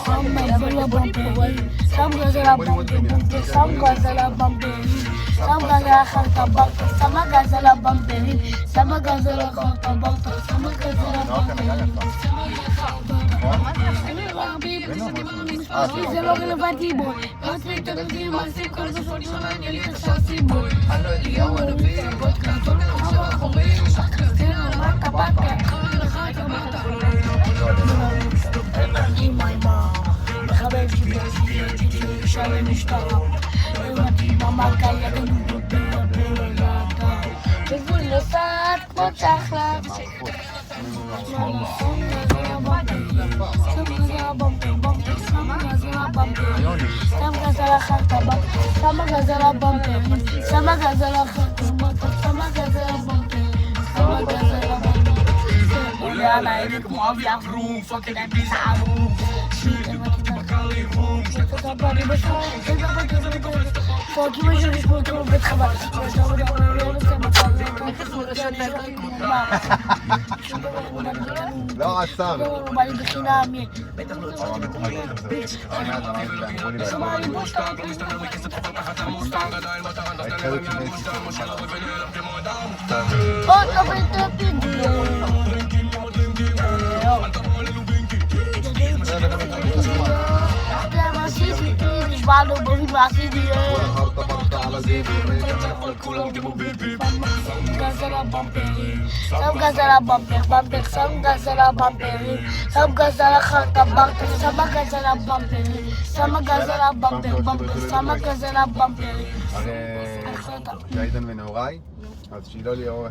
Some girls are bumping, some girls are bumping, some girls are hard, some girls are bumping, some girls are hard, some girls are bumping. זה לא רלוונטי בו, לא צריך תלותי מעשי כל זה שונים אני לי חשבתי בו. אני לא יודע מה נביא, בוד כרטון לחשב אחורים, זה רמת הבקה, לך את המטה. עם האמא, מחבב שלי, שלי משטרה, אמרתי במלכה ידענו בלעדה, בגבול נוסעת כמו צחלה. Some gazela harta, some gazela bumper, some gazela harta, some gazela bumper, some gazela bumper. Yeah, like come on, yeah, room, fucking that piece of room. Fuck you, you just want to get covered. לא עצר. בא לי בחינם. Vado boli masi diye. Gazela bumper, some gazela bumper, some gazela bumper, some gazela harta bumper, some gazela bumper, some gazela bumper, some gazela bumper. זה עידן ונהוראי, אז שהיא לא ליאור